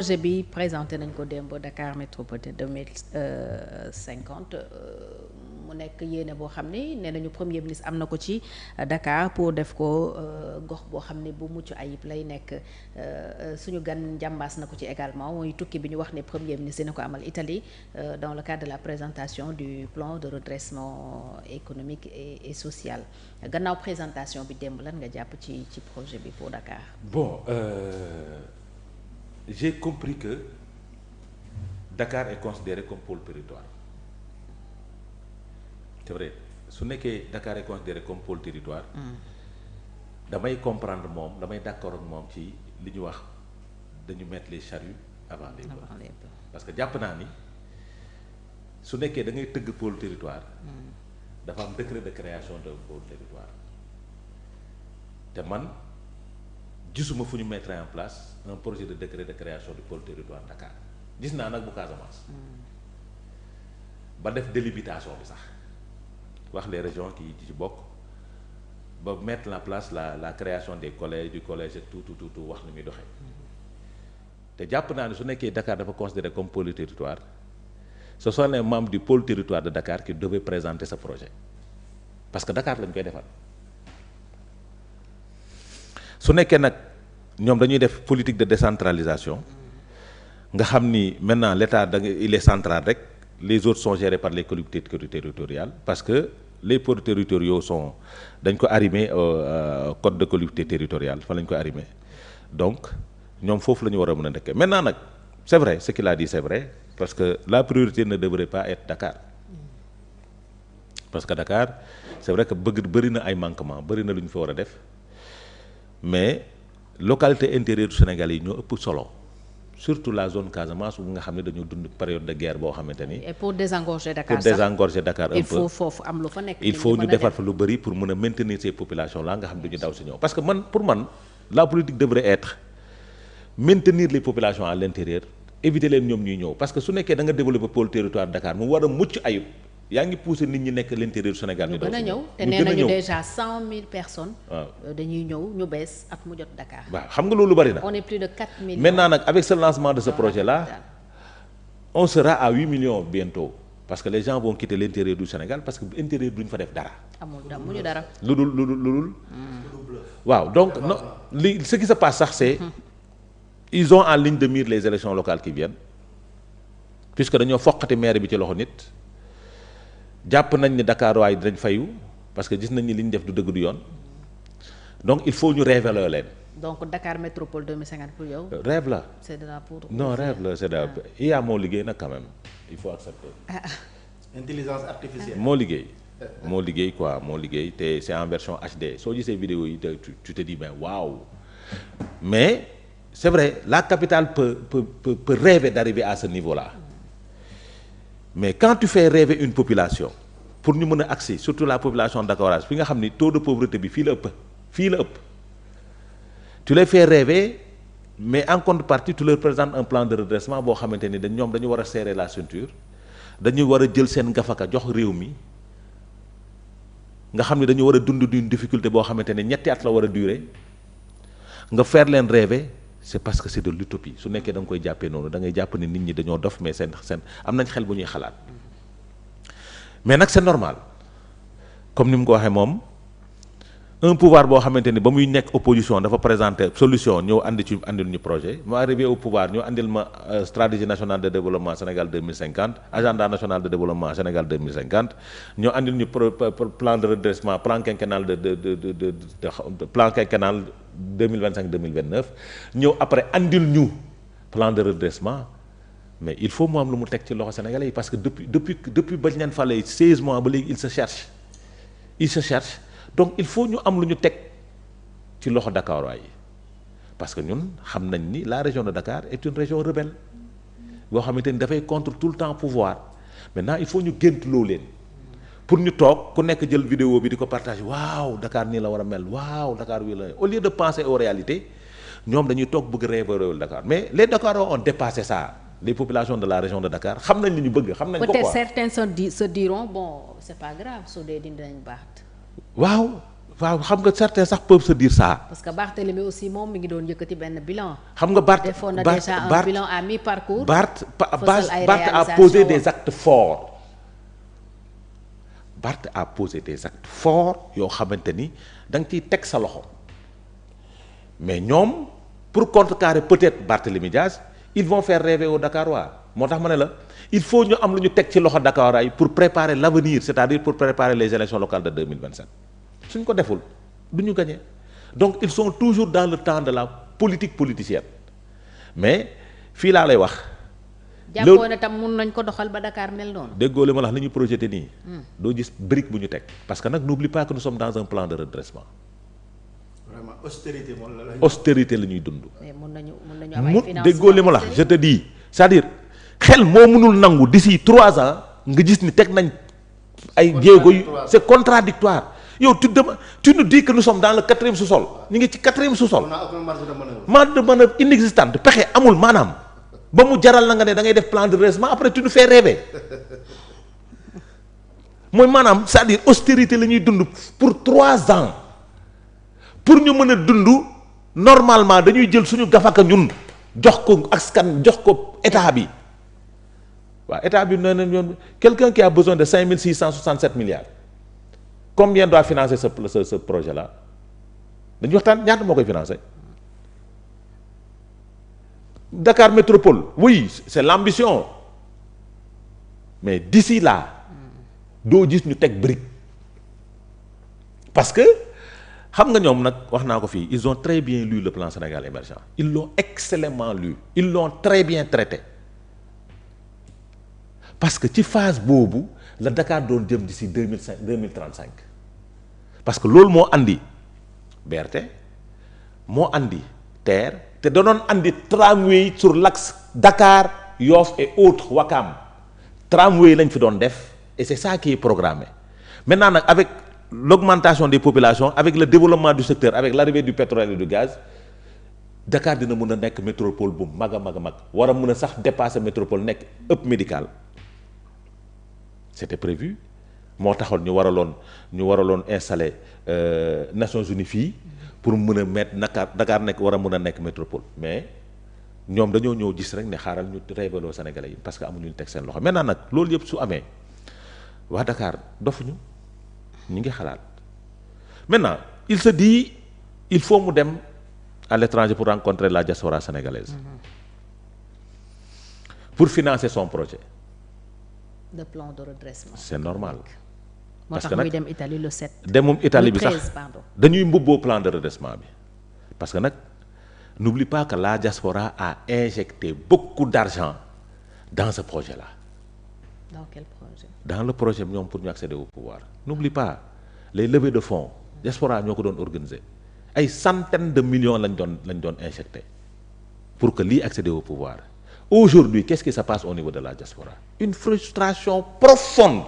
projet bi présenté nañ ko démb Dakar Métropolitain 2050 mu nekk yéene boo xam ne nee nañu premier ministre am na ko ci Dakar pour def ko gox boo xam ne bu mucc ayib lay nekk suñu gan jàmbaas na ko ci également mooy tukki bi ñu wax ne premier ministre dina ko amal Italie dans le cadre de la présentation du plan de redressement économique et social gannaaw présentation bi démb lan nga jàpp ci projet bi pour Dakar. Bon. J'ai compris que Dakar est considéré comme pôle territoire c'est vrai su nekkee Dakar est considéré comme pôle territoire damay comprendre moom damay d'accord ak moom ci li ñu wax dañu mettre les charrues avant les bœufs parce que jàpp naa ni su nekkee da ngay tëgg pôle territoire dafa am décret de création d'un pôle territoire te man gisuma fu ñu mettre en place un projet de décret de création du pôle territoire Dakar gis naa nag bu Casamance ba def délimitation bi sax wax les régions qui ci bokk ba mettre en place la création des collèges du collège et tout wax ni muy doxee te jàpp naa ne su nekkee Dakar dafa considéré comme pôle territoire ce sont les membres du pôle territoire de Dakar qui devaient présenter ce projet parce que Dakar lañ koy defal su nekkee nag ñoom dañuy def politique de décentralisation nga xam ni maintenant l'État il est central rek les autres sont gérés par les collectivités territoriales parce que les pôles territoriaux sont dañ ko arrimé code de collectivité territoriale fa lañ ko arrimé donc ñoom foofu la ñu war a mën a nekkee maintenant nag c'est vrai ce qu'il a dit c'est vrai parce que la priorité ne devrait pas être Dakar parce que Dakar c'est vrai que bëri na ay manquements bëri na lu ñu fa war a def mais localité intérieure du Sénégal yi ñoo ëpp solo surtout la zone Casamance bu nga xam ne dañoo dund période de guerre boo xamante ni. et pour désengorger Dakar pour désengorger Dakar un peu il faut foofu am lu fa nekk. il faut ñu defar fa lu bëri pour mën a maintenir ces populations là nga xam ne duñu daw si ñëw parce que pour man la politique devrait être maintenir les populations à l'intérieur éviter leen ñoom ñuy ñëw parce que su nekkee da nga développer pôle territoire Dakar mu war a mucc ayib. yaa ngi poussé nit ñi nekk l'intérieur du Sénégal. ñu gën a ñëw te nee nañu déjà 100 000 personnes. waaw dañuy ñëw ñu bees at mu jot Dakar. waaw xam nga loolu bari na. on est plus de 4 millions. maintenant nag avec ce lancement de ce projet là on sera à 8 millions bientôt parce que les gens vont quitter l'intérieur du Sénégal parce que intérieur duñ fa def dara. amuñu dara. lu dul. waaw donc non li ce qui se passe sax c'est ils ont en ligne de mire les élections locales qui viennent puisque dañoo foqati maire bi ci loxo nit. jàpp nañ ni Dakar waaye dinañ fayu parce que gis nañ ni li ñu def du dëgg du yoon donc il faut ñu révéler leen. donc Dakar Métropole 2050 pour yow. rêve la. c'est de la poudre. non rêve la c'est de la IA moo liggéey nag quand même il faut accepter. intelligence artificielle. moo liggéey quoi moo liggéey te c'est en version HD soo gisee vidéo yi tu te dis ben waaw mais c'est vrai la capitale peut rêver d'arriver à ce niveau-là. mais quand tu fais rêver une population pour ñu mën a accès surtout la population dakaroise fi nga xam ni taux de pauvreté bi fii la ëpp tu les fais rêver mais en contrepartie tu leur présentes un plan de redressement boo xamante ni ñoom dañu war a serrer la ceinture dañu war a jël seen gafaka jox réew mi nga xam ne dañu war a dund d'une difficulté boo xamante ne ñetti at la war a durer nga faire leen rêver c'est parce que c'est de l'utopie su nekkee da nga koy jàppee noonu da ngay jàpp ni nit ñi dañoo dof mais seen am nañ xel bu ñuy xalaat mais nag c'est normal comme ni mu ko waxee moom un pouvoir boo xamante ni ba muy nekk opposition dafa présenter solution ñëw andil ñu projet mu arrivé au pouvoir ñëw andil ma stratégie nationale de développement Sénégal 2050 agenda national de développement Sénégal 2050 ñëw andil ñu plan de redressement plan quinquennal plan quinquennal 2025-2029 ñëw après andil ñu plan de redressement mais il faut mu am lu mu teg ci loxo sénégalais yi parce que depuis bañ leen fale 16 mois ba léegi il se cherche donc il faut ñu am lu ñu teg ci loxo Dakar waay parce que ñun xam nañ ni la région de Dakar est une région rebelle boo xamante ni dafay contre tout le temps pouvoir maintenant il faut ñu gént loo leen pour ñu toog ku nekk jël vidéo bi di ko partager waaw Dakar nii la war a mel waaw Dakar wii la au lieu de penser aux réalités ñoom dañuy toog bëgg rêver Dakar mais les Dakarois ont dépassé ça les populations de la région de Dakar xam nañ li ñu bëgg xam nañ ko quoi. Peut-être certains se diront bon c'est pas grave su dee dinañ baax. waaw waaw xam nga certains sax peuvent se dire ça. parce que Barthélemy aussi moom mi ngi doon yëkkati benn bilan. xam nga Barth defoon na déjà un bilan à mi-parcours. Barth a posé des actes forts. Barth a posé des actes forts yoo xamante ni da nga ciy teg sa loxo mais ñoom pour contrecarrer peut-être Barthélémy Diaz ils vont faire rêver aux Dakarois moo tax ma ne la il faut ñu am lu ñu teg ci loxo Dakarois yi pour préparer l'avenir c'est-à-dire pour préparer les élections locales de 2027 suñ ko deful du ñu gagner donc ils sont toujours dans le temps de la politique politicienne mais fii laa lay wax. jàppoo ne tam mun nañ ko doxal ba Dakar mel noonu. déggoo li ma la wax li ñu projeté nii. doo gis brique bu ñu teg parce que nag n'oublie pas que nous sommes dans un plan de redressement. vraiment austérité moom la austérité la ñuy dund. mais mun nañu am ay financement déggoo li ma la wax je te dis c'est-à-dire xel moo mënul nangu d'ici 3 ans nga gis ni teg nañ ay jéego yu c'est contradictoire yow tu nous dis que nous sommes dans le 4e sous-sol ñu ngi ci 4e sous-sol. on a aucune marge de manœuvre. marge de manœuvre inexistante pexe amul maanaam. ba mu jaral la nga ne da ngay def plan de redressement après tu nous fais rêver mooy maanaam c'est-à-dire austérité la ñuy dund pour 3 ans pour ñu mën a dund normalement dañuy jël suñu gafaka ñun jox ko askan jox ko état bi waaw état bi nee na ñoom quelqu'un qui a besoin de 5667 milliards combien doit financer ce projet là dañuy waxtaan ñaata moo koy financer. Dakar Métropole oui c'est l'ambition mais d'ici là doo gis ñu teg brique parce que xam nga ñoom nag wax naa ko fii ils ont très bien lu le plan Sénégal émergent ils l'ont excellemment lu ils l'ont très bien traité parce que ci phase boobu la Dakar doon jëm d'ici 2035 parce que loolu moo andi BRT moo andi TER te danoon andi tramway sur l'axe Dakar Yoff et autres Ouakam tramway lañ fi doon def et c'est ça qui est programmé maintenant nag avec l'augmentation des populations avec le développement du secteur avec l'arrivée du pétrole et du gaz Dakar dina mën a nekk métropole bu mag a mag a mag war a mën a sax dépasser métropole nekk hub médical c'était prévu moo taxoon ñu waraloon installer Nations Unies fii pour mën a mettre Dakar nekk war a mën a nekk métropole mais ñoom dañoo ñëw gis rek ne xaaral ñu révélo Sénégalais yi parce que amuñu ñu teg seen loxo maintenant nag loolu yëpp su amee waa Dakar dofuñu ñu ngi xalaat maintenant il se dit il faut mu dem à l'étranger pour rencontrer la diaspora sénégalaise pour financer son projet. le plan de redressement. c'est normal. moo tax muy dem Italie le 7. demum Italie bi sax pardon. dañuy mbubboo plan de redressement bi parce que nag n'oublie pas que la diaspora a injecté beaucoup d'argent dans ce projet-là. dans quel projet. dans le projet ñoom pour ñu accéder au pouvoir n'oublie pas les levées de fonds diaspora ñoo ko doon organiser ay centaines de millions lañ doon injecté pour que lii accéder au pouvoir aujourd'hui qu'est-ce qui se passe au niveau de la diaspora une frustration profonde